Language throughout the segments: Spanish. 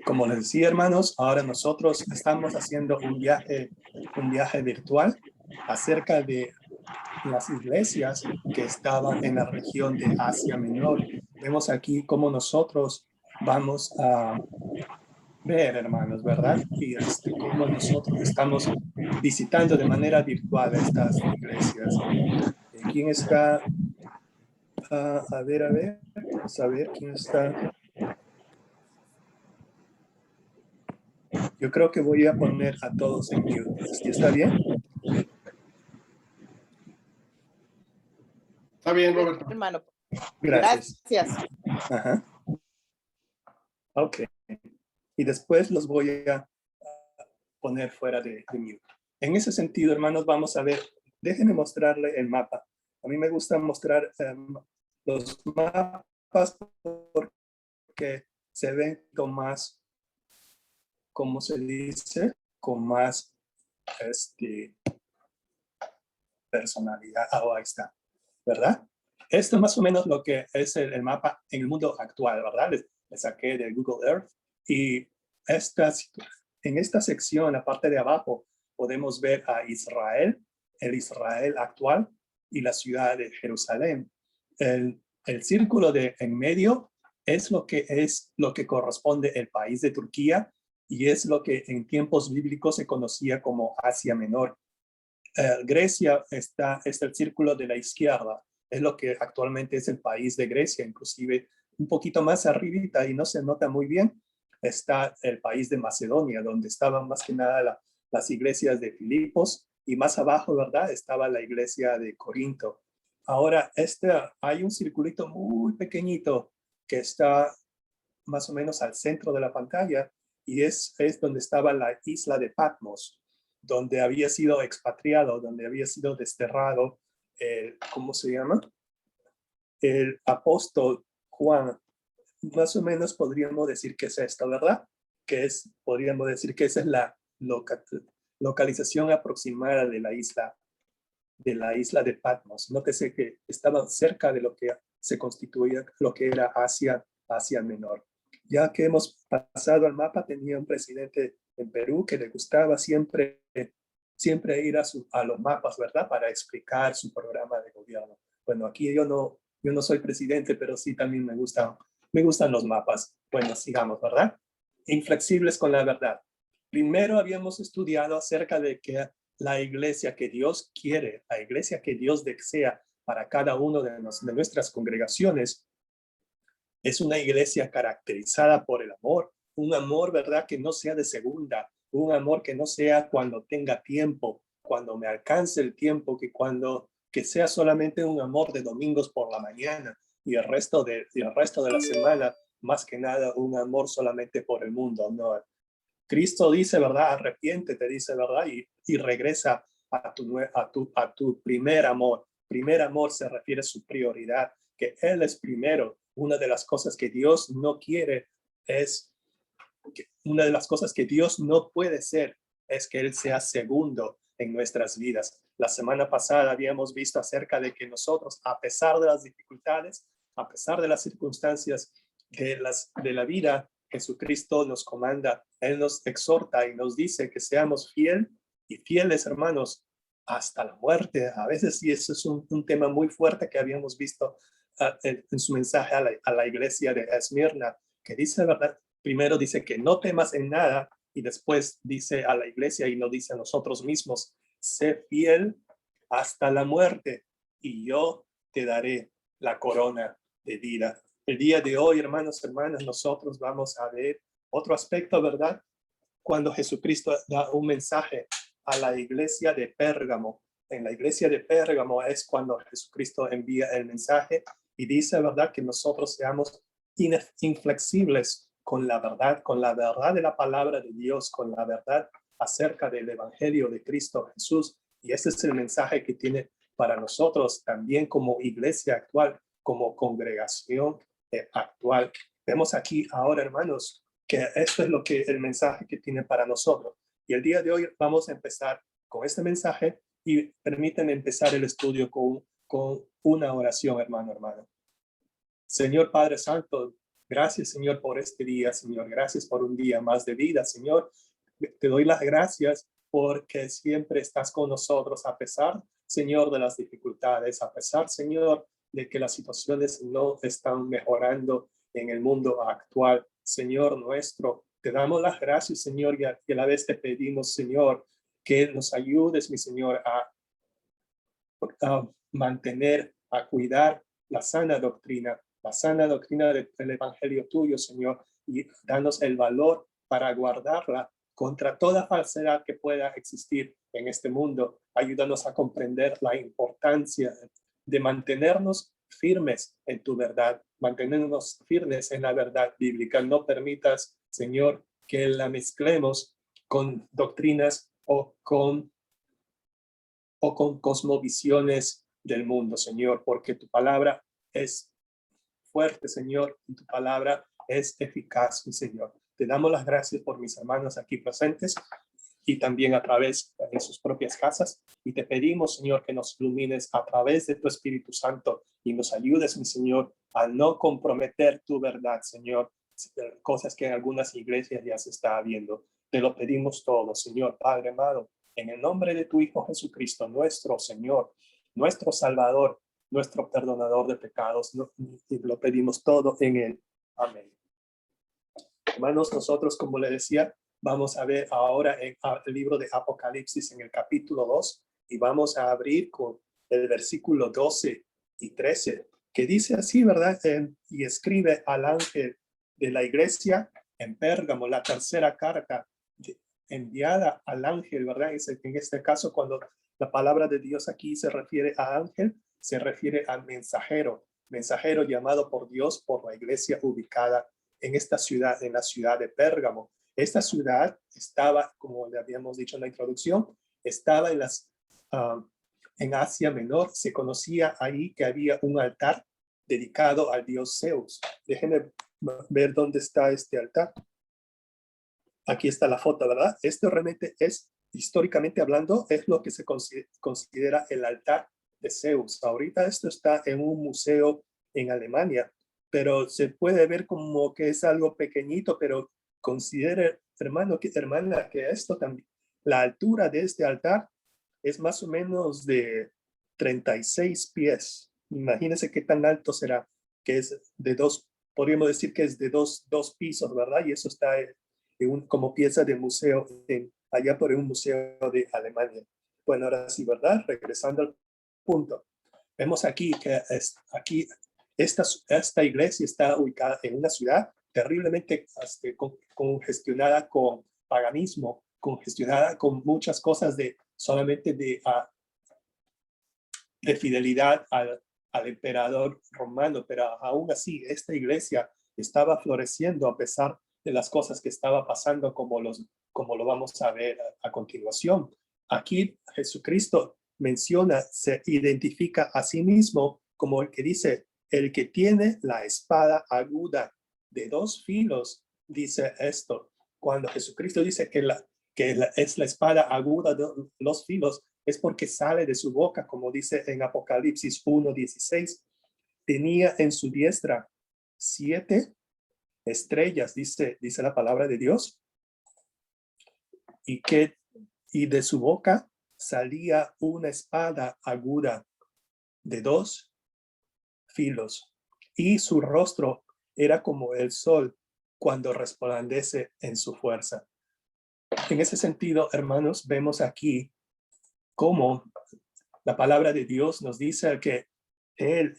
Como les decía, hermanos, ahora nosotros estamos haciendo un viaje virtual acerca de las iglesias que estaban en la región de Asia Menor. Vemos aquí cómo nosotros vamos a ver, hermanos, ¿verdad? Y cómo nosotros estamos visitando de manera virtual estas iglesias. ¿Quién está? A ver, vamos a ver quién está. Yo creo que voy a poner a todos en mute. ¿Está bien? Está bien, Roberto. Hermano. Gracias. Gracias. Ajá. Ok. Y después los voy a poner fuera de mute. En ese sentido, hermanos, vamos a ver. Déjenme mostrarle el mapa. A mí me gusta mostrar los mapas porque se ven con más, ¿cómo se dice? Con más personalidad. Ahí está, ¿verdad? Esto es más o menos lo que es el mapa en el mundo actual, ¿verdad? Le saqué de Google Earth y en esta sección, en la parte de abajo, podemos ver a Israel, el Israel actual y la ciudad de Jerusalén. El círculo de en medio es lo que corresponde el país de Turquía y es lo que en tiempos bíblicos se conocía como Asia Menor. Grecia es el círculo de la izquierda, es lo que actualmente es el país de Grecia, inclusive un poquito más arribita y no se nota muy bien, está el país de Macedonia, donde estaban más que nada las iglesias de Filipos y más abajo, ¿verdad? Estaba la iglesia de Corinto. Ahora, hay un circulito muy pequeñito que está más o menos al centro de la pantalla y es donde estaba la isla de Patmos, donde había sido expatriado, donde había sido desterrado, ¿cómo se llama? El apóstol Juan. Más o menos podríamos decir que es esto, ¿verdad? Podríamos decir que esa es la localización aproximada de la isla de Patmos. Nótese que estaba cerca de lo que se constituía lo que era Asia Menor. Ya que hemos pasado al mapa, tenía un presidente en Perú que le gustaba siempre ir a los mapas, ¿verdad? Para explicar su programa de gobierno. Bueno, aquí yo no soy presidente, pero sí también me gustan los mapas. Bueno, sigamos, ¿verdad? Inflexibles con la verdad. Primero habíamos estudiado acerca de que la iglesia que Dios quiere, la iglesia que Dios desea para cada uno de nuestras congregaciones, es una iglesia caracterizada por el amor, un amor, ¿verdad? Que no sea de segunda, un amor que no sea cuando tenga tiempo, cuando me alcance el tiempo, que sea solamente un amor de domingos por la mañana y el resto de la semana, más que nada un amor solamente por el mundo, ¿no? Cristo dice, ¿verdad? Arrepiéntete, dice, ¿verdad? Y regresa a tu primer amor. Primer amor se refiere a su prioridad, que Él es primero. Una de las cosas que Dios no quiere una de las cosas que Dios no puede ser es que Él sea segundo en nuestras vidas. La semana pasada habíamos visto acerca de que nosotros, a pesar de las dificultades, a pesar de las circunstancias de la vida, Jesucristo nos comanda, Él nos exhorta y nos dice que seamos fieles, hermanos, hasta la muerte. A veces sí, eso es un tema muy fuerte que habíamos visto en su mensaje a la iglesia de Esmirna, que dice, ¿verdad? Primero dice que no temas en nada y después dice a la iglesia y nos dice a nosotros mismos, sé fiel hasta la muerte y yo te daré la corona de vida. El día de hoy, hermanos, hermanas, nosotros vamos a ver otro aspecto, ¿verdad? Cuando Jesucristo da un mensaje a la iglesia de Pérgamo. En la iglesia de Pérgamo es cuando Jesucristo envía el mensaje y dice, ¿verdad?, que nosotros seamos inflexibles con la verdad de la palabra de Dios, con la verdad acerca del evangelio de Cristo Jesús. Y ese es el mensaje que tiene para nosotros también como iglesia actual, como congregación actual. Vemos aquí ahora, hermanos, que esto es el mensaje que tiene para nosotros. Y el día de hoy vamos a empezar con este mensaje y permítanme empezar el estudio con una oración, hermano. Señor Padre Santo, Gracias, Señor, por este día, Señor. Gracias por un día más de vida, Señor. Te doy las gracias porque siempre estás con nosotros a pesar, Señor, de las dificultades, a pesar, Señor, de que las situaciones no están mejorando en el mundo actual. Señor nuestro, te damos las gracias, Señor, y a la vez te pedimos, Señor, que nos ayudes, mi Señor, a mantener, a cuidar la sana doctrina del Evangelio tuyo, Señor, y danos el valor para guardarla contra toda falsedad que pueda existir en este mundo. Ayúdanos a comprender la importancia de mantenernos firmes en tu verdad, mantenernos firmes en la verdad bíblica. No permitas, Señor, que la mezclemos con doctrinas o con cosmovisiones del mundo, Señor, porque tu palabra es fuerte, Señor, y tu palabra es eficaz, mi Señor. Te damos las gracias por mis hermanos aquí presentes y también a través de sus propias casas. Y te pedimos, Señor, que nos ilumines a través de tu Espíritu Santo y nos ayudes, mi Señor, a no comprometer tu verdad, Señor, cosas que en algunas iglesias ya se está viendo. Te lo pedimos todo, Señor, Padre amado, en el nombre de tu Hijo Jesucristo, nuestro Señor, nuestro Salvador, nuestro perdonador de pecados, y lo pedimos todo en él. Amén. Hermanos, nosotros, como le decía, vamos a ver ahora el libro de Apocalipsis en el capítulo 2 y vamos a abrir con el versículo 12 y 13, que dice así, ¿verdad? Y escribe al ángel de la iglesia en Pérgamo, la tercera carta enviada al ángel, ¿verdad? En este caso, cuando la palabra de Dios aquí se refiere a ángel, se refiere al mensajero llamado por Dios por la iglesia ubicada en esta ciudad, en la ciudad de Pérgamo. Esta ciudad estaba, como le habíamos dicho en la introducción, estaba en Asia Menor. Se conocía ahí que había un altar dedicado al dios Zeus. Déjenme ver dónde está este altar. Aquí está la foto, ¿verdad? Esto realmente es, históricamente hablando, es lo que se considera el altar de Zeus. Ahorita esto está en un museo en Alemania, pero se puede ver como que es algo pequeñito, pero considere, hermano, hermana, que esto también, la altura de este altar es más o menos de 36 pies. Imagínense qué tan alto será, que es de podríamos decir que es de dos pisos, ¿verdad? Y eso está como pieza de museo allá por un museo de Alemania. Bueno, ahora sí, ¿verdad? Regresando al punto. Vemos aquí que esta iglesia está ubicada en una ciudad terriblemente congestionada con paganismo, congestionada con muchas cosas solamente de fidelidad al emperador romano, pero aún así esta iglesia estaba floreciendo a pesar de las cosas que estaba pasando, como lo vamos a ver a continuación. Aquí Jesucristo se identifica a sí mismo como el que dice, el que tiene la espada aguda de 2 filos, dice esto. Cuando Jesucristo dice que es la espada aguda de 2 filos, es porque sale de su boca, como dice en Apocalipsis 1:16. Tenía en su diestra 7 estrellas, dice la palabra de Dios, y de su boca salía una espada aguda de 2 filos, y su rostro era como el sol cuando resplandece en su fuerza. En ese sentido, hermanos, vemos aquí cómo la palabra de Dios nos dice que Él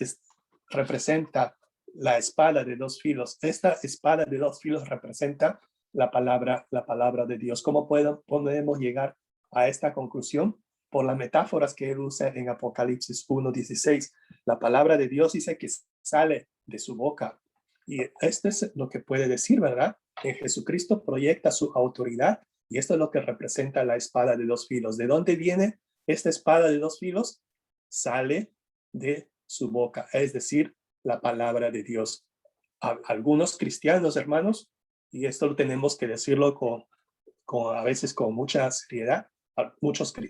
representa la espada de 2 filos. Esta espada de 2 filos representa la palabra de Dios. ¿Cómo podemos llegar a esta conclusión? Por las metáforas que Él usa en Apocalipsis 1:16. La palabra de Dios dice que sale de su boca. Y esto es lo que puede decir, ¿verdad? En Jesucristo proyecta su autoridad, y esto es lo que representa la espada de 2 filos. ¿De dónde viene esta espada de 2 filos? Sale de su boca, es decir, la palabra de Dios. Algunos cristianos, hermanos, y esto lo tenemos que decirlo a veces con mucha seriedad,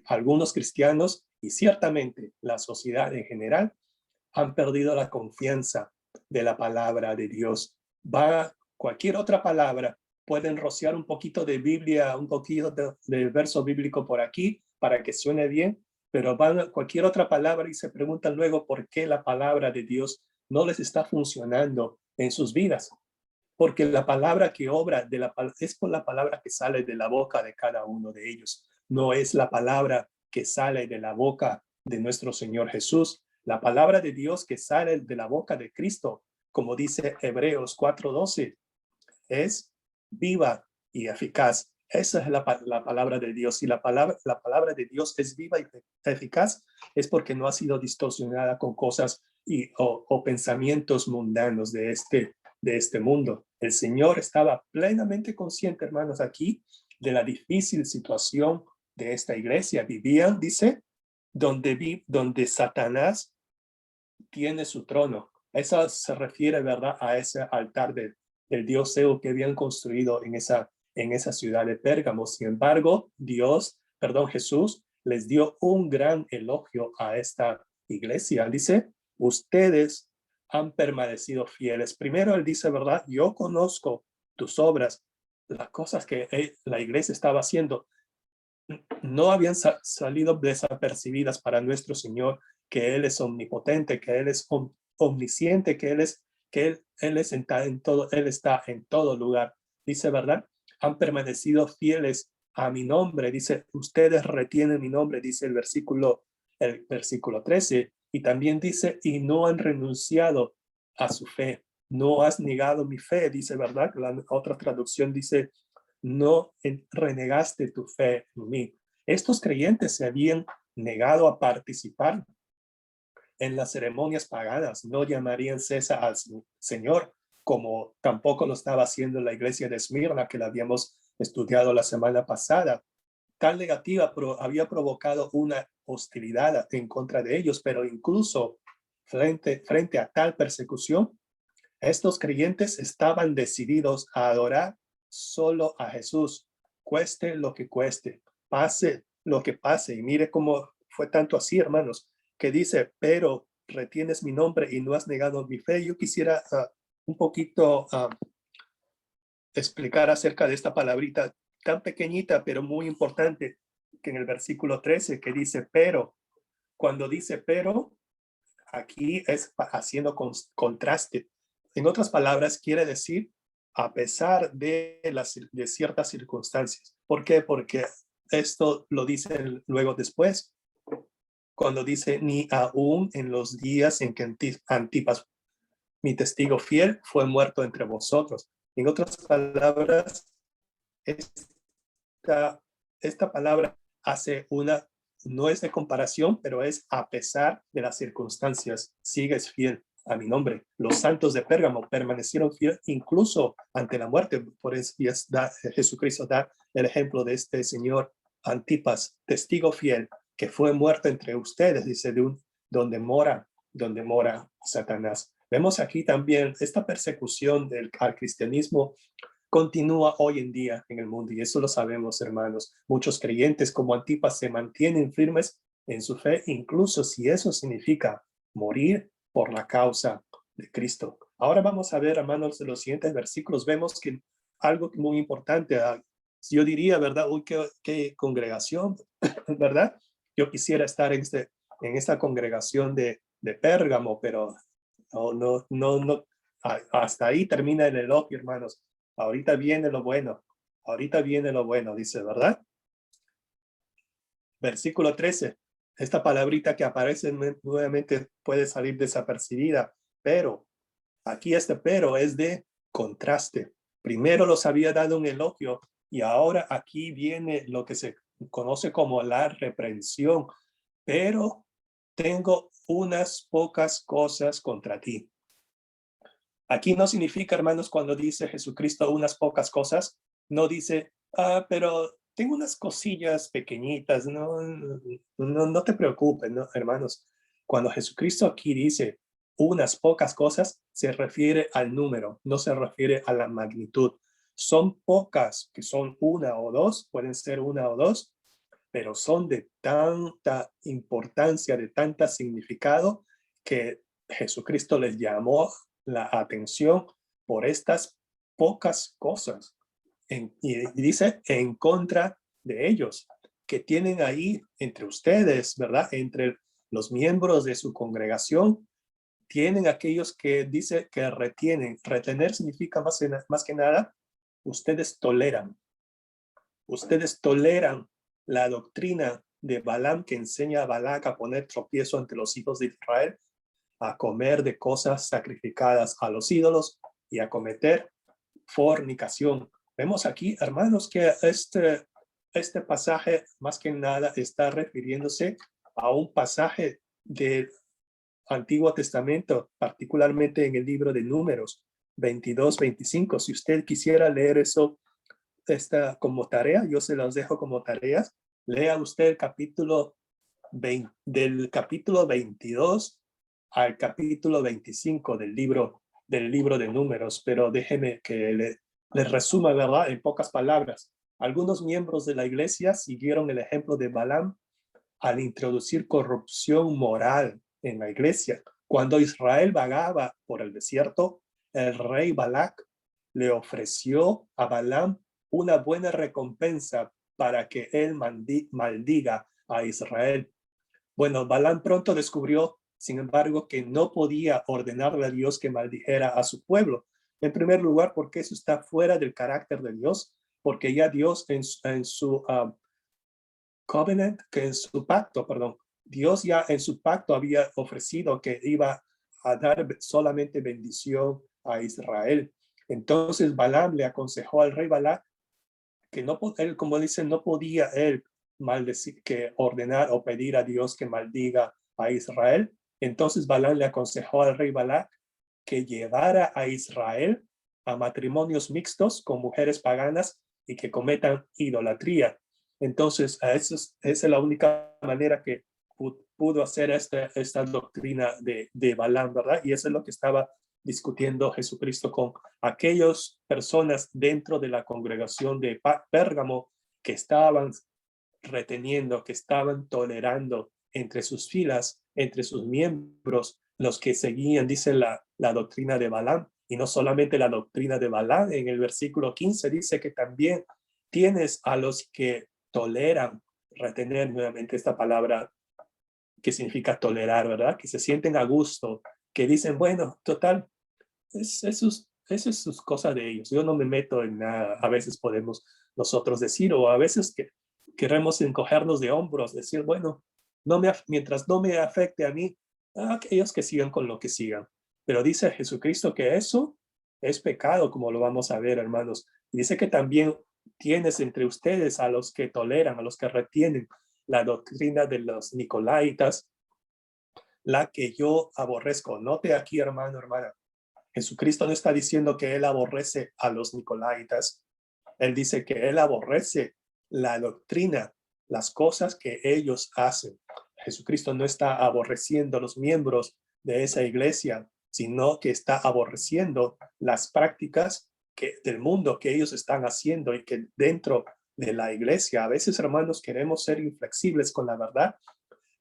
algunos cristianos y ciertamente la sociedad en general han perdido la confianza de la palabra de Dios. va cualquier otra palabra, pueden rociar un poquito de Biblia, un poquito de verso bíblico por aquí para que suene bien, pero van a cualquier otra palabra y se preguntan luego por qué la palabra de Dios no les está funcionando en sus vidas. Porque la palabra que obra es por la palabra que sale de la boca de cada uno de ellos. No es la palabra que sale de la boca de nuestro Señor Jesús. La palabra de Dios que sale de la boca de Cristo, como dice Hebreos 4:12, es viva y eficaz. Esa es la palabra de Dios. Y la palabra de Dios es viva y eficaz, es porque no ha sido distorsionada con cosas o pensamientos mundanos de este mundo. El Señor estaba plenamente consciente, hermanos, aquí de la difícil situación de esta iglesia. Vivían, dice, donde Satanás tiene su trono. Eso se refiere, ¿verdad?, a ese altar del dios Zeus que habían construido en esa ciudad de Pérgamo. Sin embargo, Jesús les dio un gran elogio a esta iglesia. Dice, ustedes han permanecido fieles. Primero él dice, ¿verdad? Yo conozco tus obras, las cosas que la iglesia estaba haciendo no habían salido desapercibidas para nuestro Señor, que Él es omnipotente, que Él es omnisciente, Él está en todo lugar. Dice, ¿verdad? Han permanecido fieles a mi nombre. Dice, ustedes retienen mi nombre, dice el versículo 13. Y también dice, y no han renunciado a su fe. No has negado mi fe, dice, ¿verdad? La otra traducción dice, no renegaste tu fe en mí. Estos creyentes se habían negado a participar en las ceremonias paganas, no llamarían César al Señor, como tampoco lo estaba haciendo la iglesia de Esmirna, que la habíamos estudiado la semana pasada. Tal negativa había provocado una hostilidad en contra de ellos, pero incluso frente a tal persecución, estos creyentes estaban decididos a adorar solo a Jesús, cueste lo que cueste, pase lo que pase. Y mire cómo fue tanto así, hermanos, que dice, pero retienes mi nombre y no has negado mi fe. Yo quisiera un poquito explicar acerca de esta palabrita tan pequeñita, pero muy importante, que en el versículo 13, que dice, pero, cuando dice pero, aquí es haciendo contraste. En otras palabras, quiere decir a pesar de ciertas circunstancias. ¿Por qué? Porque esto lo dice luego después, cuando dice, ni aún en los días en que Antipas, mi testigo fiel, fue muerto entre vosotros. En otras palabras, esta palabra hace no es de comparación, pero es a pesar de las circunstancias, sigues fiel a mi nombre. Los santos de Pérgamo permanecieron fieles incluso ante la muerte. Por eso Jesucristo da el ejemplo de este señor Antipas, testigo fiel, que fue muerto entre ustedes, dice, donde mora Satanás. Vemos aquí también esta persecución al cristianismo continúa hoy en día en el mundo, y eso lo sabemos, hermanos. Muchos creyentes como Antipas se mantienen firmes en su fe, incluso si eso significa morir por la causa de Cristo. Ahora vamos a ver, hermanos, en los siguientes versículos vemos que algo muy importante, yo diría, ¿verdad? Uy, qué congregación, ¿verdad? Yo quisiera estar en esta congregación de Pérgamo, pero no, hasta ahí termina el elogio, hermanos. Ahorita viene lo bueno. Ahorita viene lo bueno, dice, ¿verdad? Versículo 13. Esta palabrita que aparece nuevamente puede salir desapercibida, pero aquí este pero es de contraste. Primero los había dado un elogio y ahora aquí viene lo que se conoce como la reprensión. Pero tengo unas pocas cosas contra ti. Aquí no significa, hermanos, cuando dice Jesucristo unas pocas cosas, no dice, pero tengo unas cosillas pequeñitas, no te preocupes, ¿no, hermanos? Cuando Jesucristo aquí dice unas pocas cosas, se refiere al número, no se refiere a la magnitud. Son pocas, que son una o dos, pueden ser una o dos, pero son de tanta importancia, de tanta significado, que Jesucristo les llamó la atención por estas pocas cosas. Y dice en contra de ellos, que tienen ahí entre ustedes, ¿verdad? Entre los miembros de su congregación, tienen aquellos que dice que retienen. Retener significa más que nada, ustedes toleran la doctrina de Balaam que enseña a Balac a poner tropiezo ante los hijos de Israel, a comer de cosas sacrificadas a los ídolos y a cometer fornicación. Vemos aquí, hermanos, que este pasaje más que nada está refiriéndose a un pasaje del Antiguo Testamento, particularmente en el libro de Números 22-25. Si usted quisiera leer eso como tarea, yo se los dejo como tareas. Lea usted el capítulo 20, del capítulo 22 al capítulo 25 del libro de Números, pero déjeme que le resuma, ¿verdad? En pocas palabras. Algunos miembros de la iglesia siguieron el ejemplo de Balaam al introducir corrupción moral en la iglesia. Cuando Israel vagaba por el desierto, el rey Balac le ofreció a Balaam una buena recompensa para que él maldiga a Israel. Bueno, Balaam pronto descubrió, sin embargo, que no podía ordenarle a Dios que maldijera a su pueblo. En primer lugar, porque eso está fuera del carácter de Dios, porque ya Dios en su covenant, que en su pacto, perdón, Dios ya en su pacto había ofrecido que iba a dar solamente bendición a Israel. Entonces Balaam le aconsejó al rey Balac que no, él, como dice, no podía él maldecir, que ordenar o pedir a Dios que maldiga a Israel. Entonces Balaam le aconsejó al rey Balac que llevara a Israel a matrimonios mixtos con mujeres paganas y que cometan idolatría. Entonces, esa es la única manera que pudo hacer esta doctrina de Balaam, ¿verdad? Y eso es lo que estaba discutiendo Jesucristo con aquellas personas dentro de la congregación de Pérgamo que estaban reteniendo, que estaban tolerando entre sus filas, entre sus miembros, los que seguían, dice la doctrina de Balaam, y no solamente la doctrina de Balaam. En el versículo 15 dice que también tienes a los que toleran, retener nuevamente esta palabra que significa tolerar, ¿verdad? Que se sienten a gusto, que dicen, bueno, total, eso es sus cosas de ellos. Yo no me meto en nada. A veces podemos nosotros decir, o a veces que queremos encogernos de hombros, decir, bueno, mientras no me afecte a mí, a aquellos que sigan con lo que sigan. Pero dice Jesucristo que eso es pecado, como lo vamos a ver, hermanos. Y dice que también tienes entre ustedes a los que toleran, a los que retienen la doctrina de los nicolaitas, la que yo aborrezco. Note aquí, hermano, hermana, Jesucristo no está diciendo que él aborrece a los nicolaitas. Él dice que él aborrece la doctrina, las cosas que ellos hacen. Jesucristo no está aborreciendo a los miembros de esa iglesia, sino que está aborreciendo las prácticas del mundo que ellos están haciendo y que dentro de la iglesia. A veces, hermanos, queremos ser inflexibles con la verdad,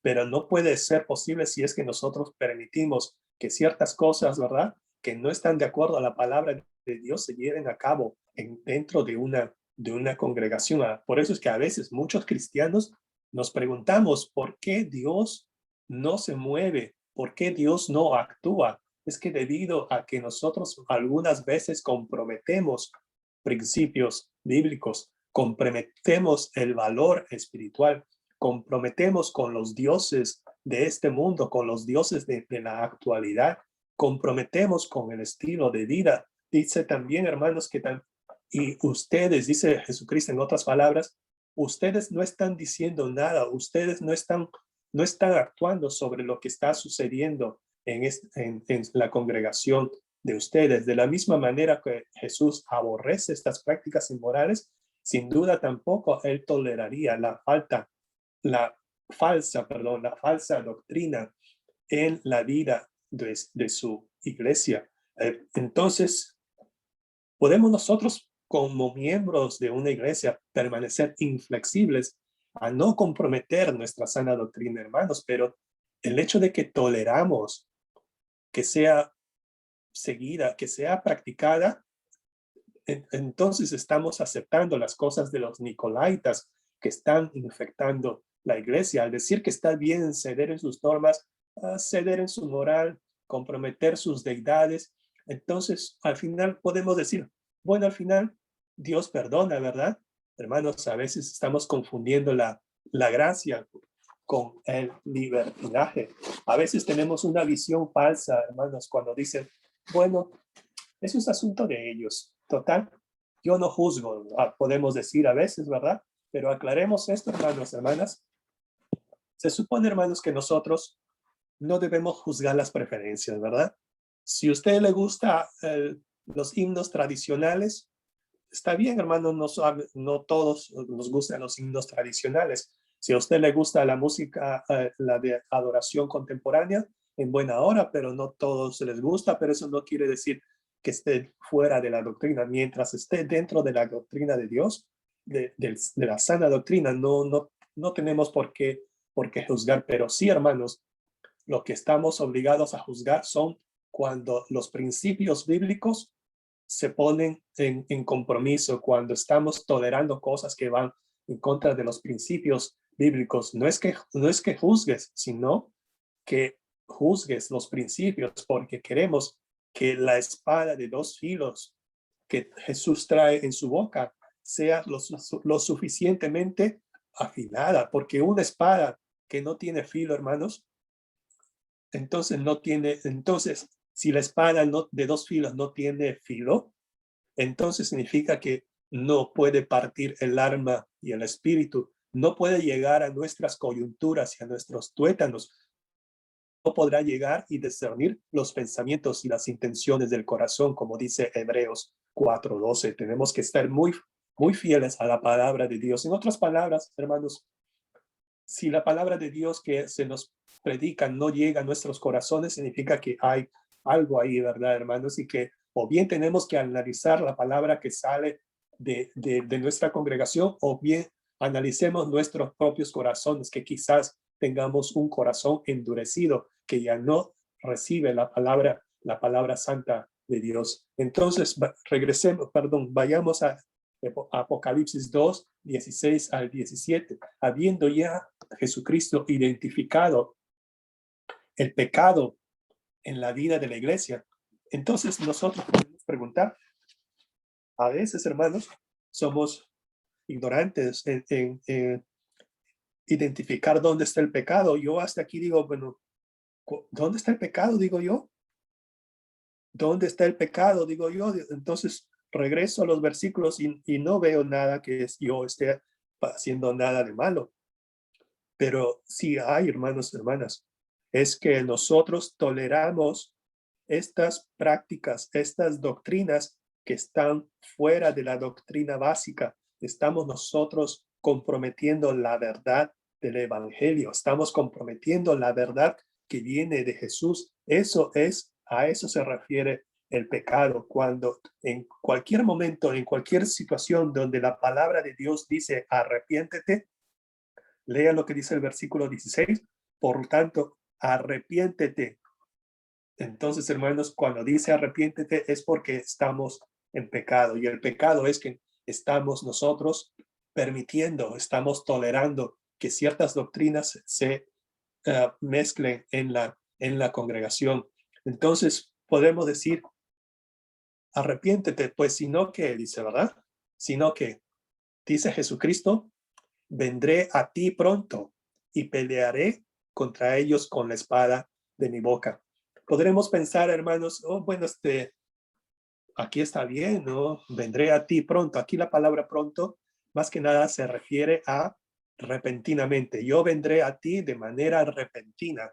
pero no puede ser posible si es que nosotros permitimos que ciertas cosas, ¿verdad?, que no están de acuerdo a la palabra de Dios se lleven a cabo dentro de una congregación. Por eso es que a veces muchos cristianos nos preguntamos por qué Dios no se mueve, por qué Dios no actúa. Es que debido a que nosotros algunas veces comprometemos principios bíblicos, comprometemos el valor espiritual, comprometemos con los dioses de este mundo, con los dioses de la actualidad, comprometemos con el estilo de vida. Dice también, hermanos, y ustedes, dice Jesucristo en otras palabras, ustedes no están diciendo nada, ustedes no están actuando sobre lo que está sucediendo en la congregación de ustedes. De la misma manera que Jesús aborrece estas prácticas inmorales, sin duda tampoco él toleraría la falsa doctrina en la vida de su iglesia. Entonces, podemos nosotros como miembros de una iglesia permanecer inflexibles a no comprometer nuestra sana doctrina, hermanos, pero el hecho de que toleramos que sea seguida, que sea practicada, entonces estamos aceptando las cosas de los nicolaitas que están infectando la iglesia. Al decir que está bien ceder en sus normas, ceder en su moral, comprometer sus deidades, entonces al final podemos decir, bueno, al final Dios perdona, ¿verdad? Hermanos, a veces estamos confundiendo la gracia con el libertinaje. A veces tenemos una visión falsa, hermanos, cuando dicen, bueno, eso es asunto de ellos. Total, yo no juzgo, podemos decir a veces, ¿verdad? Pero aclaremos esto, hermanos, hermanas. Se supone, hermanos, que nosotros no debemos juzgar las preferencias, ¿verdad? Si a usted le gusta los himnos tradicionales, está bien, hermano, no todos nos gustan los himnos tradicionales. Si a usted le gusta la música, la de adoración contemporánea, en buena hora, pero no todos les gusta, pero eso no quiere decir que esté fuera de la doctrina. Mientras esté dentro de la doctrina de Dios, de la sana doctrina, no tenemos por qué juzgar, pero sí, hermanos, lo que estamos obligados a juzgar son cuando los principios bíblicos se ponen en compromiso, cuando estamos tolerando cosas que van en contra de los principios bíblicos. No es que juzgues, sino que juzgues los principios, porque queremos que la espada de dos filos que Jesús trae en su boca sea lo suficientemente afilada, porque una espada que no tiene filo, hermanos, entonces si la espada de dos filos no tiene filo, entonces significa que no puede partir el alma y el espíritu, no puede llegar a nuestras coyunturas y a nuestros tuétanos, no podrá llegar y discernir los pensamientos y las intenciones del corazón, como dice Hebreos 4:12. Tenemos que estar muy, muy fieles a la palabra de Dios. En otras palabras, hermanos, si la palabra de Dios que se nos predica no llega a nuestros corazones, significa que hay algo ahí, ¿verdad, hermanos? Y que o bien tenemos que analizar la palabra que sale de nuestra congregación, o bien analicemos nuestros propios corazones, que quizás tengamos un corazón endurecido, que ya no recibe la palabra santa de Dios. Entonces, vayamos a Apocalipsis 2, 16 al 17. Habiendo ya Jesucristo identificado el pecado en la vida de la iglesia, entonces nosotros podemos preguntar, a veces, hermanos, somos ignorantes en identificar dónde está el pecado. Yo hasta aquí digo, bueno, ¿dónde está el pecado? Digo yo. ¿Dónde está el pecado? Digo yo. Entonces regreso a los versículos y no veo nada que yo esté haciendo nada de malo. Pero sí hay, hermanos y hermanas, es que nosotros toleramos estas prácticas, estas doctrinas que están fuera de la doctrina básica. Estamos nosotros comprometiendo la verdad del evangelio, estamos comprometiendo la verdad que viene de Jesús. A eso se refiere el pecado, cuando en cualquier momento, en cualquier situación donde la palabra de Dios dice arrepiéntete, lea lo que dice el versículo 16, por tanto, arrepiéntete. Entonces, hermanos, cuando dice arrepiéntete es porque estamos en pecado, y el pecado es que estamos nosotros permitiendo, estamos tolerando que ciertas doctrinas se mezclen en la congregación. Entonces, podemos decir, arrepiéntete, pues sino que, dice, ¿verdad? Sino que, dice Jesucristo, vendré a ti pronto y pelearé contra ellos con la espada de mi boca. Podremos pensar, hermanos, oh, bueno, aquí está bien, ¿no? Vendré a ti pronto. Aquí la palabra pronto, más que nada, se refiere a repentinamente. Yo vendré a ti de manera repentina.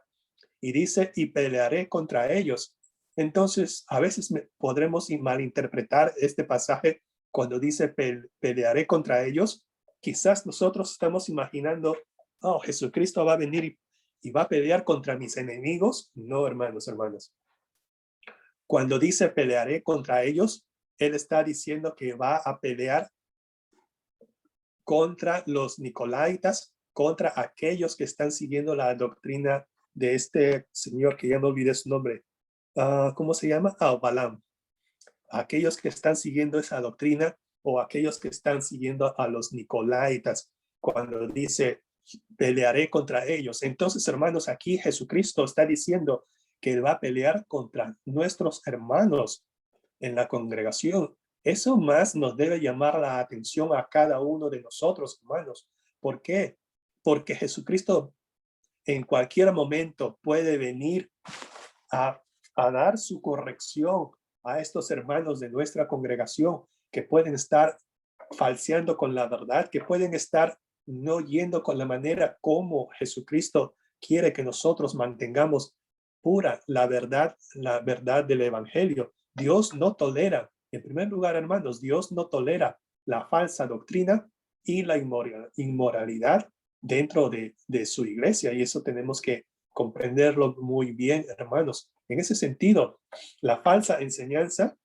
Y dice, y pelearé contra ellos. Entonces, a veces podremos malinterpretar este pasaje cuando dice pelearé contra ellos. Quizás nosotros estamos imaginando, oh, Jesucristo va a venir y va a pelear contra mis enemigos. No, hermanos, hermanas. Cuando dice pelearé contra ellos, él está diciendo que va a pelear contra los nicolaitas, contra aquellos que están siguiendo la doctrina de este señor que ya no olvidé su nombre, ¿cómo se llama? Balaam. Aquellos que están siguiendo esa doctrina o aquellos que están siguiendo a los nicolaitas, cuando dice, pelearé contra ellos. Entonces, hermanos, aquí Jesucristo está diciendo que él va a pelear contra nuestros hermanos en la congregación. Eso más nos debe llamar la atención a cada uno de nosotros, hermanos. ¿Por qué? Porque Jesucristo en cualquier momento puede venir a dar su corrección a estos hermanos de nuestra congregación que pueden estar falseando con la verdad, que pueden estar no yendo con la manera como Jesucristo quiere que nosotros mantengamos pura la verdad del evangelio. Dios no tolera, en primer lugar, hermanos, Dios no tolera la falsa doctrina y la inmoralidad dentro de su iglesia, y eso tenemos que comprenderlo muy bien, hermanos. En ese sentido, la falsa enseñanza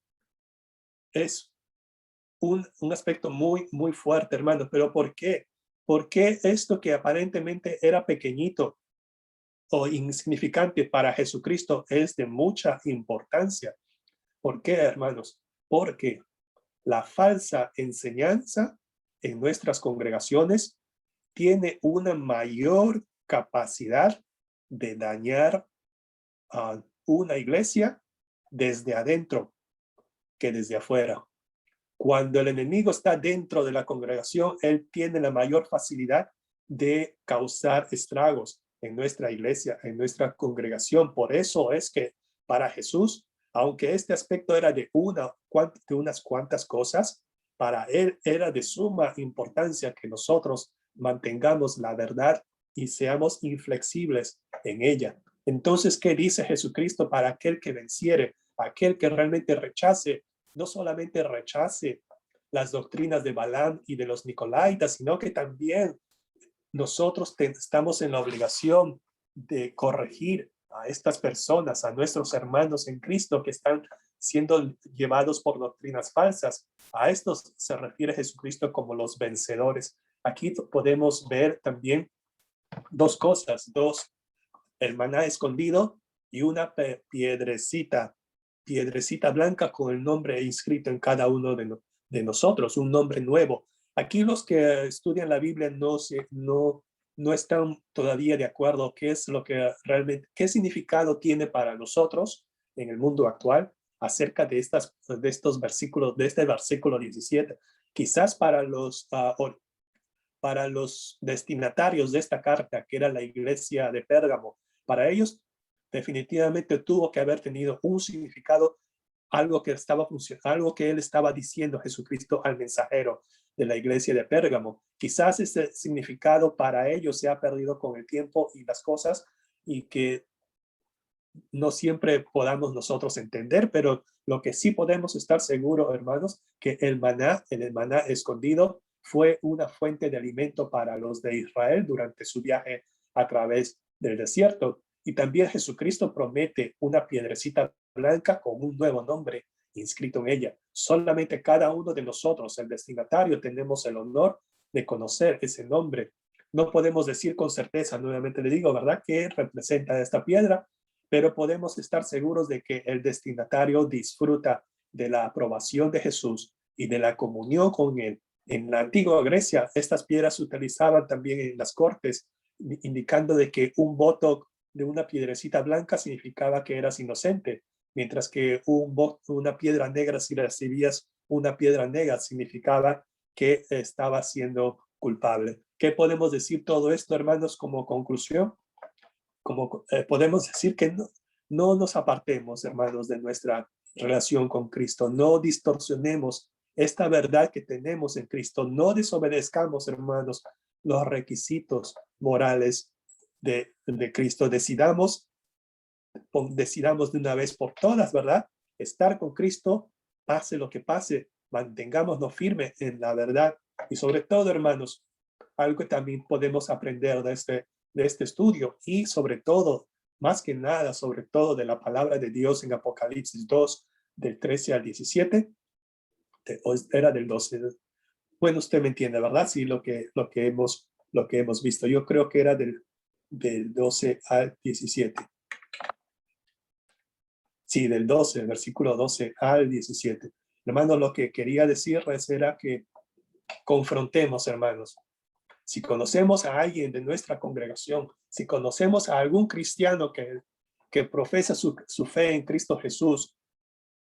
es un aspecto muy, muy fuerte, hermanos. ¿Pero por qué? ¿Por qué esto que aparentemente era pequeñito o insignificante para Jesucristo es de mucha importancia? ¿Por qué, hermanos? Porque la falsa enseñanza en nuestras congregaciones tiene una mayor capacidad de dañar a una iglesia desde adentro que desde afuera. Cuando el enemigo está dentro de la congregación, él tiene la mayor facilidad de causar estragos en nuestra iglesia, en nuestra congregación. Por eso es que para Jesús, aunque este aspecto era de unas cuantas cosas, para él era de suma importancia que nosotros mantengamos la verdad y seamos inflexibles en ella. Entonces, ¿qué dice Jesucristo para aquel que venciere, aquel que realmente rechace? No solamente rechace las doctrinas de Balaam y de los nicolaitas, sino que también nosotros estamos en la obligación de corregir a estas personas, a nuestros hermanos en Cristo que están siendo llevados por doctrinas falsas. A estos se refiere Jesucristo como los vencedores. Aquí podemos ver también dos cosas, el maná escondido y una piedrecita blanca con el nombre inscrito en cada uno de nosotros, un nombre nuevo. Aquí los que estudian la Biblia no están todavía de acuerdo qué es lo que realmente, qué significado tiene para nosotros en el mundo actual acerca de estos versículos, de este versículo 17. Quizás para los destinatarios de esta carta, que era la iglesia de Pérgamo, para ellos definitivamente tuvo que haber tenido un significado, algo que estaba funcionando, algo que él estaba diciendo Jesucristo al mensajero de la iglesia de Pérgamo. Quizás ese significado para ellos se ha perdido con el tiempo y las cosas, y que no siempre podamos nosotros entender, pero lo que sí podemos estar seguros, hermanos, que el maná escondido fue una fuente de alimento para los de Israel durante su viaje a través del desierto. Y también Jesucristo promete una piedrecita blanca con un nuevo nombre inscrito en ella. Solamente cada uno de nosotros, el destinatario, tenemos el honor de conocer ese nombre. No podemos decir con certeza, nuevamente le digo, ¿verdad?, qué representa esta piedra, pero podemos estar seguros de que el destinatario disfruta de la aprobación de Jesús y de la comunión con él. En la antigua Grecia, estas piedras se utilizaban también en las cortes, indicando de que un voto de una piedrecita blanca significaba que eras inocente, mientras que una piedra negra, si recibías una piedra negra, significaba que estaba siendo culpable. ¿Qué podemos decir todo esto, hermanos, como conclusión? Podemos decir que no nos apartemos, hermanos, de nuestra relación con Cristo. No distorsionemos esta verdad que tenemos en Cristo. No desobedezcamos, hermanos, los requisitos morales de Cristo. Decidamos de una vez por todas, ¿verdad? Estar con Cristo, pase lo que pase, mantengámonos firmes en la verdad. Y sobre todo, hermanos, algo que también podemos aprender de este estudio, y sobre todo, más que nada, sobre todo de la palabra de Dios en Apocalipsis 2, del 13 al 17, era del 12. Bueno, usted me entiende, ¿verdad? Sí, lo que hemos visto. Yo creo que era del 12 al 17. Sí, del 12, versículo 12 al 17. Hermanos, lo que quería decirles era que confrontemos, hermanos. Si conocemos a alguien de nuestra congregación, si conocemos a algún cristiano que profesa su fe en Cristo Jesús,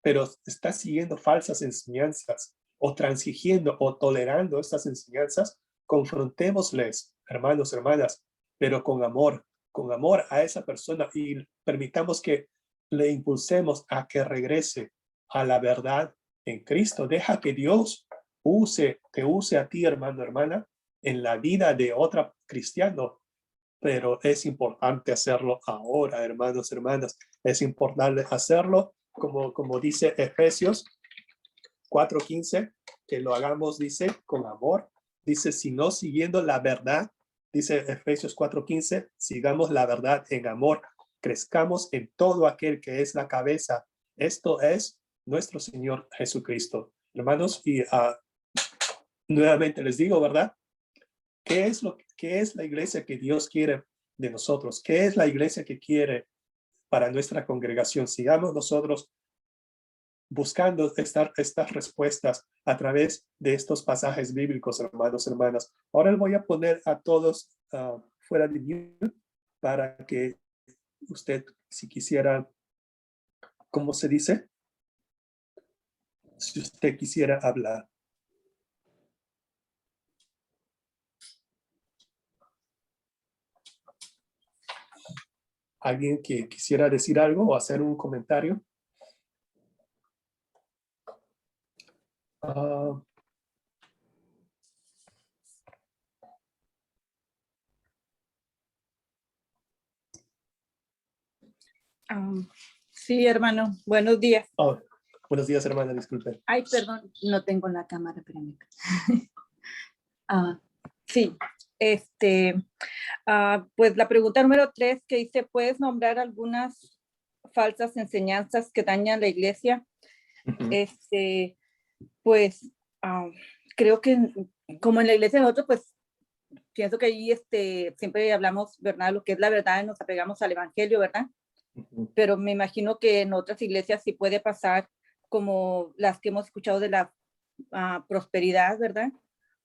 pero está siguiendo falsas enseñanzas o transigiendo o tolerando estas enseñanzas, confrontémosles, hermanos, hermanas, pero con amor a esa persona, y permitamos que le impulsemos a que regrese a la verdad en Cristo. Deja que Dios te use a ti, hermano, hermana, en la vida de otro cristiano, pero es importante hacerlo ahora, hermanos, hermanas. Es importante hacerlo, como dice Efesios 4:15, que lo hagamos, dice, con amor. Dice, si no siguiendo la verdad, dice Efesios 4:15, sigamos la verdad en amor, crezcamos en todo aquel que es la cabeza. Esto es nuestro Señor Jesucristo. Hermanos, y nuevamente les digo, ¿verdad? ¿Qué es la iglesia que Dios quiere de nosotros? ¿Qué es la iglesia que quiere para nuestra congregación? Sigamos nosotros buscando estas respuestas a través de estos pasajes bíblicos, hermanos, hermanas. Ahora les voy a poner a todos fuera de mute para que usted, si quisiera, ¿cómo se dice? Si usted quisiera hablar. ¿Alguien que quisiera decir algo o hacer un comentario? Sí, hermano, buenos días. Buenos días, hermana, disculpe. Ay, perdón, no tengo la cámara, espérame. Sí, pues la pregunta número 3 que dice, ¿puedes nombrar algunas falsas enseñanzas que dañan la iglesia? Pues creo que como en la iglesia de nosotros, pues pienso que ahí siempre hablamos, ¿verdad? Lo que es la verdad y nos apegamos al evangelio, ¿verdad? Pero me imagino que en otras iglesias sí puede pasar como las que hemos escuchado de la prosperidad, ¿verdad?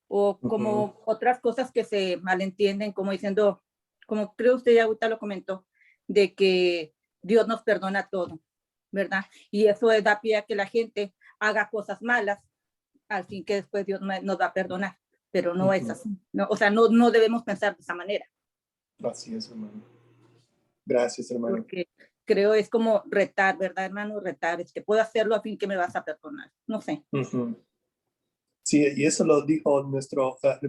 O como otras cosas que se malentienden, como diciendo, como creo usted ya ahorita lo comentó, de que Dios nos perdona todo, ¿verdad? Y eso da pie a que la gente haga cosas malas, al fin que después Dios nos va a perdonar, pero no es así, ¿no? O sea, no debemos pensar de esa manera. Así es, hermano. Gracias, hermano. Porque creo es como retar, ¿verdad, hermano? Retar, puedo hacerlo a fin que me vas a perdonar, no sé. Sí, y eso lo dijo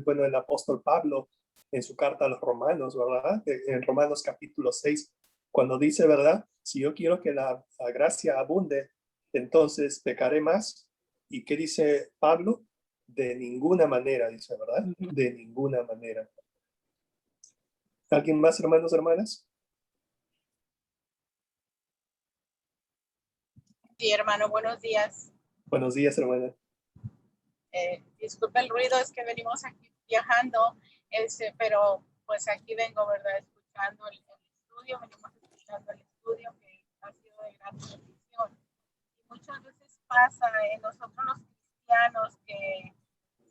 bueno, el apóstol Pablo en su carta a los romanos, ¿verdad? En Romanos capítulo 6, cuando dice, ¿verdad? Si yo quiero que la gracia abunde, entonces pecaré más. ¿Y qué dice Pablo? De ninguna manera, dice, ¿verdad? De ninguna manera. ¿Alguien más, hermanos, hermanas? Sí, hermano, buenos días. Buenos días, hermana. Disculpe el ruido, es que venimos aquí viajando, pero pues aquí vengo, ¿verdad? Escuchando el estudio, venimos escuchando el estudio que ha sido de gran bendición. Y muchas veces pasa en nosotros los cristianos que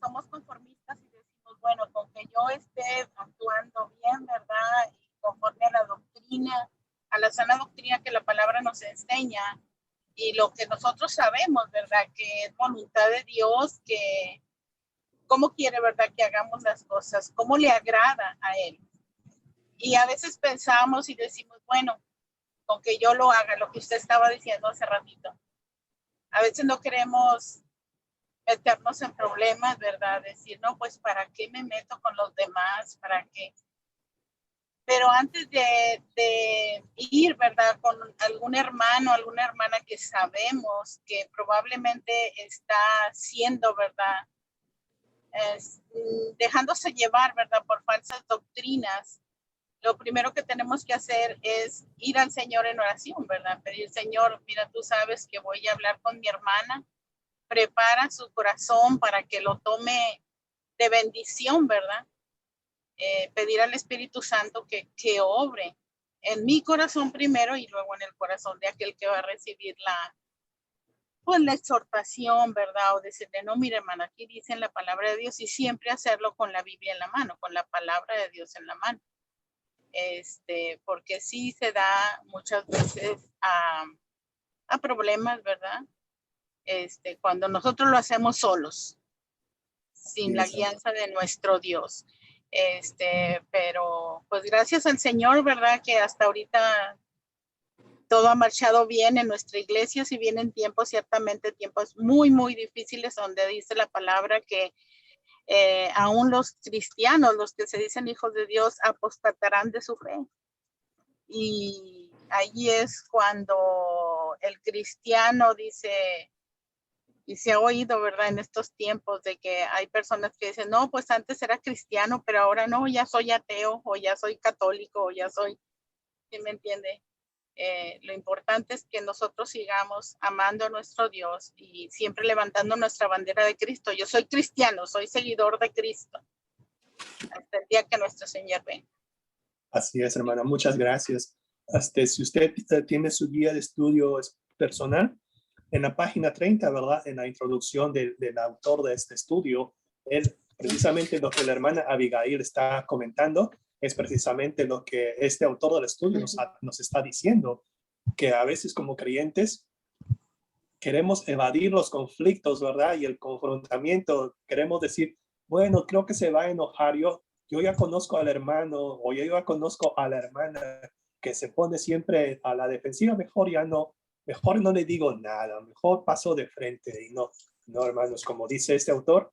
somos conformistas y decimos, bueno, con que yo esté actuando bien, ¿verdad? Y conforme a la doctrina, a la sana doctrina que la palabra nos enseña, y lo que nosotros sabemos, ¿verdad? Que es voluntad de Dios, que cómo quiere, ¿verdad? Que hagamos las cosas, cómo le agrada a Él. Y a veces pensamos y decimos, bueno, con que yo lo haga, lo que usted estaba diciendo hace ratito. A veces no queremos meternos en problemas, ¿verdad? Decir, no, pues, ¿para qué me meto con los demás? ¿Para qué? Pero antes de ir, ¿verdad? Con algún hermano, alguna hermana que sabemos que probablemente está siendo, ¿verdad? Dejándose llevar, ¿verdad? Por falsas doctrinas, lo primero que tenemos que hacer es ir al Señor en oración, ¿verdad? Pedir, Señor, mira, tú sabes que voy a hablar con mi hermana, prepara su corazón para que lo tome de bendición, ¿verdad? Pedir al Espíritu Santo que obre en mi corazón primero y luego en el corazón de aquel que va a recibir pues la exhortación, ¿verdad? O decirle, no, mire, hermano, aquí dice la palabra de Dios, y siempre hacerlo con la Biblia en la mano, con la palabra de Dios en la mano. Porque sí se da muchas veces a problemas, ¿verdad? Cuando nosotros lo hacemos solos, sin la guianza de nuestro Dios. Pero pues gracias al Señor, ¿verdad? Que hasta ahorita todo ha marchado bien en nuestra iglesia, si vienen tiempos, ciertamente tiempos muy, muy difíciles, donde dice la palabra que aún los cristianos, los que se dicen hijos de Dios, apostatarán de su fe. Y allí es cuando el cristiano dice, y se ha oído, ¿verdad? En estos tiempos de que hay personas que dicen, no, pues antes era cristiano, pero ahora no, ya soy ateo, o ya soy católico, o ya soy, ¿sí me entiende? Lo importante es que nosotros sigamos amando a nuestro Dios y siempre levantando nuestra bandera de Cristo. Yo soy cristiano, soy seguidor de Cristo, hasta el día que nuestro Señor venga. Así es, hermana. Muchas gracias. Si usted tiene su guía de estudio personal, en la página 30, ¿verdad? En la introducción del autor de este estudio, él, precisamente lo que la hermana Abigail está comentando, es precisamente lo que este autor del estudio nos está diciendo, que a veces como creyentes queremos evadir los conflictos, ¿verdad? Y el confrontamiento, queremos decir, bueno, creo que se va a enojar, yo ya conozco al hermano o yo ya conozco a la hermana que se pone siempre a la defensiva, mejor no le digo nada, mejor paso de frente. Y no, hermanos, como dice este autor,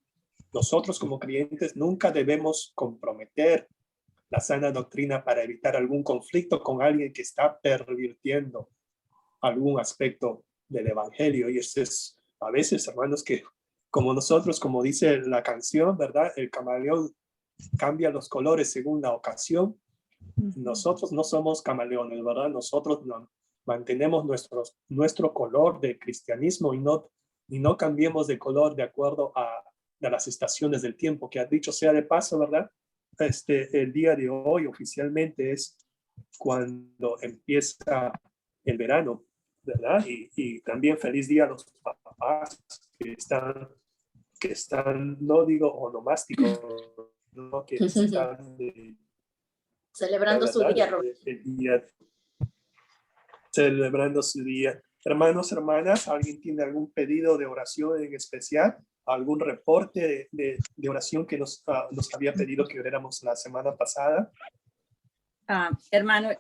nosotros como creyentes nunca debemos comprometer la sana doctrina para evitar algún conflicto con alguien que está pervirtiendo algún aspecto del evangelio. Y eso es a veces, hermanos, que como nosotros, como dice la canción, ¿verdad? El camaleón cambia los colores según la ocasión. Nosotros no somos camaleones, ¿verdad? Nosotros mantenemos nuestro color de cristianismo y no cambiemos de color de acuerdo a las estaciones del tiempo, que ha dicho sea de paso, ¿verdad? El día de hoy oficialmente es cuando empieza el verano, ¿verdad? Y también feliz día a los papás que están, no digo onomásticos, ¿no? Que están celebrando su día, Robert. Celebrando su día. Hermanos, hermanas, ¿alguien tiene algún pedido de oración en especial? ¿Algún reporte de oración que nos había pedido que oráramos la semana pasada? Hermano,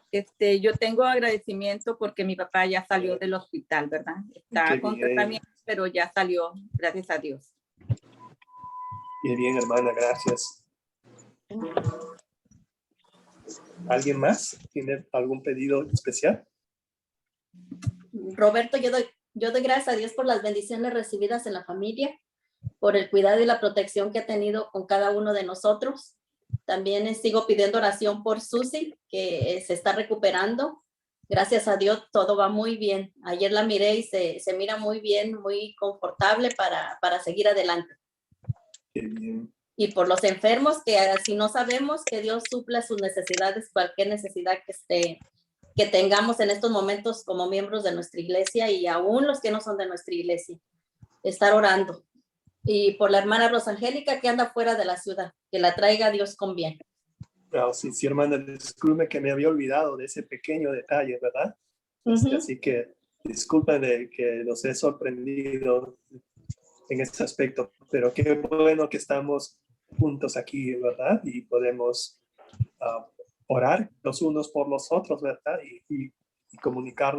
yo tengo agradecimiento porque mi papá ya salió del hospital, ¿verdad? Está con tratamiento, pero ya salió, gracias a Dios. Bien, hermana, gracias. ¿Alguien más tiene algún pedido especial? Roberto, yo doy gracias a Dios por las bendiciones recibidas en la familia, por el cuidado y la protección que ha tenido con cada uno de nosotros. También sigo pidiendo oración por Susi, que se está recuperando. Gracias a Dios, todo va muy bien. Ayer la miré y se mira muy bien, muy confortable para seguir adelante. Qué bien. Y por los enfermos, que si no sabemos, que Dios supla sus necesidades, cualquier necesidad que tengamos en estos momentos como miembros de nuestra iglesia y aún los que no son de nuestra iglesia. Estar orando. Y por la hermana Rosangélica que anda fuera de la ciudad, que la traiga Dios con bien. Oh, sí, hermana, disculpe que me había olvidado de ese pequeño detalle, ¿verdad? Así que disculpen de que los he sorprendido en este aspecto, pero qué bueno que estamos juntos aquí, ¿verdad? Y podemos orar los unos por los otros, ¿verdad? Y comunicar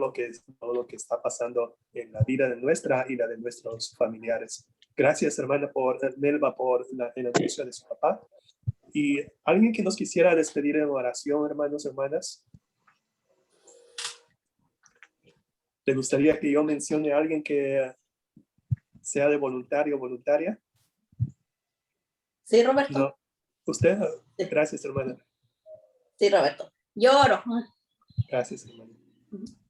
todo lo que está pasando en la vida de nuestra y la de nuestros familiares. Gracias, hermana, Melba, por el anuncio de su papá. ¿Y alguien que nos quisiera despedir en oración, hermanos, hermanas? ¿Te gustaría que yo mencione a alguien que sea de voluntario o voluntaria? Sí, Roberto. No. ¿Usted? Sí. Gracias, hermana. Sí, Roberto. Yo oro. Gracias, hermana.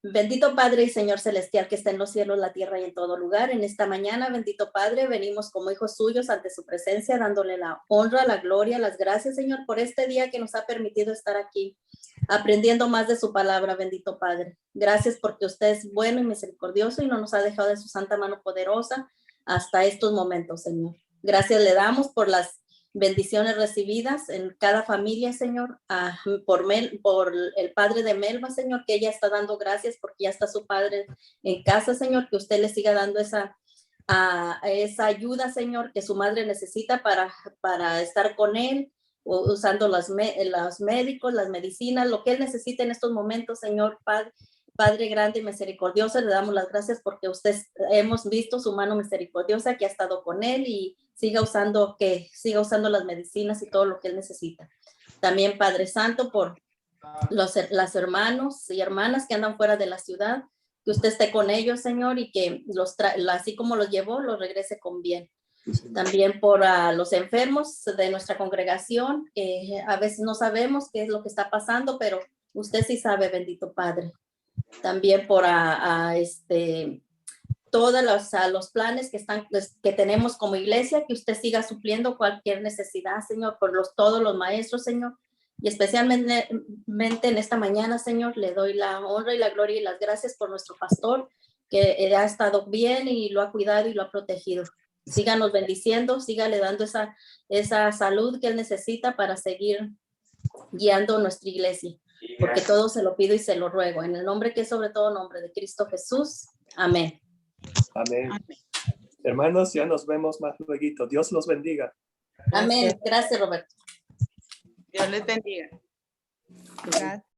Bendito Padre y Señor Celestial que está en los cielos, la tierra y en todo lugar. En esta mañana, bendito Padre, venimos como hijos suyos ante su presencia, dándole la honra, la gloria, las gracias, Señor, por este día que nos ha permitido estar aquí. aprendiendo más de su palabra, bendito Padre. Gracias porque usted es bueno y misericordioso y no nos ha dejado de su santa mano poderosa hasta estos momentos, Señor. Gracias le damos por las bendiciones recibidas en cada familia, Señor, por el padre de Melba, Señor, que ella está dando gracias porque ya está su padre en casa, Señor, que usted le siga dando esa ayuda, Señor, que su madre necesita para estar con él, usando los médicos, las medicinas, lo que él necesita en estos momentos, Señor, Padre grande y misericordioso, le damos las gracias porque hemos visto su mano misericordiosa que ha estado con él y siga usando las medicinas y todo lo que él necesita. También, Padre Santo, por las hermanos y hermanas que andan fuera de la ciudad, que usted esté con ellos, Señor, y que así como los llevó, los regrese con bien. También por los enfermos de nuestra congregación, que a veces no sabemos qué es lo que está pasando, pero usted sí sabe, bendito Padre. También por todos los planes que tenemos como iglesia, que usted siga supliendo cualquier necesidad, Señor, por todos los maestros, Señor. Y especialmente en esta mañana, Señor, le doy la honra y la gloria y las gracias por nuestro pastor, que ha estado bien y lo ha cuidado y lo ha protegido. Síganos bendiciendo, sígale dando esa salud que él necesita para seguir guiando nuestra iglesia. Porque todo se lo pido y se lo ruego. En el nombre que es sobre todo nombre de Cristo Jesús. Amén. Amén. Hermanos, ya nos vemos más luego. Dios los bendiga. Amén. Gracias, Roberto. Dios les bendiga. Gracias.